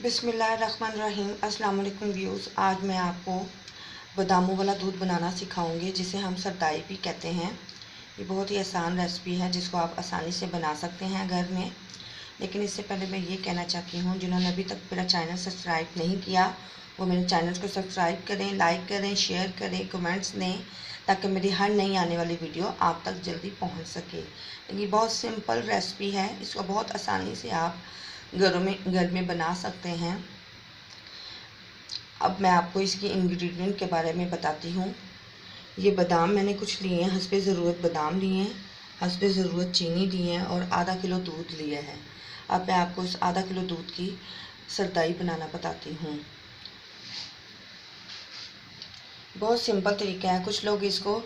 बिस्मिल्लाहिर्रहमानिर्रहीम। अस्सलाम वालेकुम व्यूज़। आज मैं आपको बादामों वाला दूध बनाना सिखाऊंगी, जिसे हम सरदाई भी कहते हैं। ये बहुत ही आसान रेसिपी है जिसको आप आसानी से बना सकते हैं घर में। लेकिन इससे पहले मैं ये कहना चाहती हूँ, जिन्होंने अभी तक मेरा चैनल सब्सक्राइब नहीं किया वो मेरे चैनल को सब्सक्राइब करें, लाइक करें, शेयर करें, कमेंट्स दें, ताकि मेरी हर नई आने वाली वीडियो आप तक जल्दी पहुँच सके। ये बहुत सिंपल रेसिपी है, इसको बहुत आसानी से आप घर में बना सकते हैं। अब मैं आपको इसकी इंग्रेडिएंट के बारे में बताती हूँ। ये बादाम मैंने कुछ लिए हैं, हस्बे ज़रूरत बादाम लिए हैं, हस्बे ज़रूरत चीनी ली है और आधा किलो दूध लिया है। अब मैं आपको इस आधा किलो दूध की सरदाई बनाना बताती हूँ। बहुत सिंपल तरीका है। कुछ लोग इसको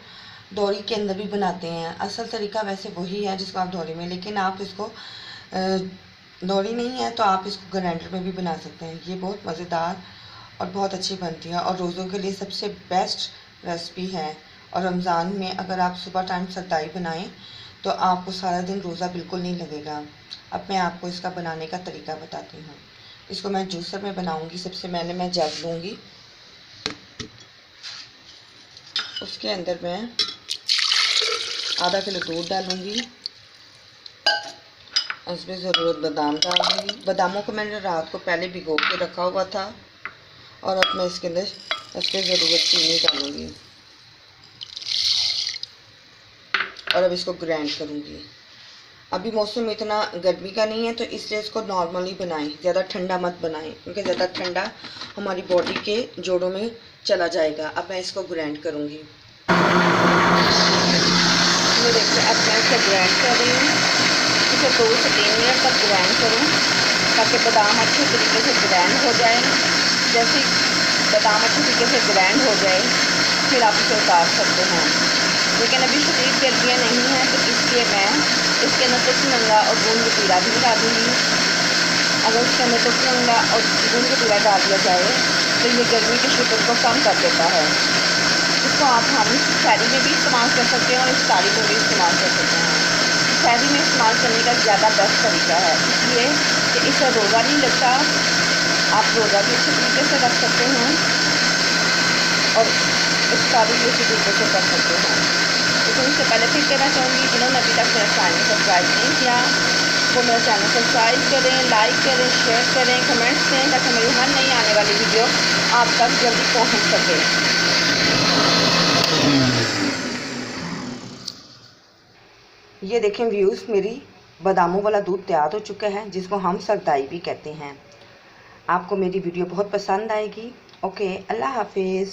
दौरी के अंदर भी बनाते हैं। असल तरीका वैसे वही है जिसको आप दौरी में, लेकिन आप इसको दौरी नहीं है तो आप इसको ग्राइंडर में भी बना सकते हैं। ये बहुत मज़ेदार और बहुत अच्छी बनती है और रोज़ों के लिए सबसे बेस्ट रेसिपी है। और रमज़ान में अगर आप सुबह टाइम सरदाई बनाएं तो आपको सारा दिन रोज़ा बिल्कुल नहीं लगेगा। अब मैं आपको इसका बनाने का तरीका बताती हूँ। इसको मैं जूसर में बनाऊँगी। सबसे पहले मैं जग लूँगी, उसके अंदर मैं आधा किलो दूध डालूँगी, उसमें ज़रूरत बादाम डाल दूँगी। बादामों को मैंने रात को पहले भिगो के रखा हुआ था और अब मैं इसके अंदर उसके ज़रूरत चीनी डालूँगी और अब इसको ग्राइंड करूँगी। अभी मौसम इतना गर्मी का नहीं है तो इसलिए इसको नॉर्मली बनाएं, ज़्यादा ठंडा मत बनाएं, क्योंकि ज़्यादा ठंडा हमारी बॉडी के जोड़ों में चला जाएगा। अब मैं इसको ग्राइंड करूँगी। देखिए अब मैं इसे ग्राइंड कर रही हूँ। इसे 2 से 3 मिनट तक ग्राइंड करूँ ताकि बादाम अच्छे तरीके से ग्राइंड हो जाए। जैसे बादाम अच्छे तरीके से ग्राइंड हो जाए फिर आप इसे उतार सकते हैं। लेकिन अभी शदीद गर्मियाँ नहीं हैं तो इसलिए मैं इसके अंदर तुलसीमंगा और गूंद कतीरा भी डाल दूँगी। अगर इसके अंदर तुलसीमंगा और गूंद कतीरा डाल दिया जाए तो ये गर्मी की शिद्दत को कम कर देता है। इसको आप हम शहरी में भी इस्तेमाल कर सकते हैं और इफ्तारी में भी इस्तेमाल कर सकते हैं। शहरी में इस्तेमाल करने का ज़्यादा बेस्ट तरीका है, इसलिए कि इससे रोज़ा नहीं लगता। आप रोज़ा भी अच्छे तरीके से रख सकते हैं और इफ्तारी भी अच्छे तरीके से कर सकते हैं। लेकिन इससे पहले फिर कहना चाहूँगी, जिन्होंने अभी तक मेरा चैनल सब्सक्राइब नहीं किया वो मेरा चैनल सब्सक्राइब करें, लाइक करें, शेयर करें, कमेंट्स दें, ताकि मेरी हर नई आने वाली वीडियो आप तक जल्दी पहुँच सके। ये देखें व्यूज़, मेरी बादामों वाला दूध तैयार हो चुका है, जिसको हम सरदाई भी कहते हैं। आपको मेरी वीडियो बहुत पसंद आएगी। ओके, अल्लाह हाफिज़।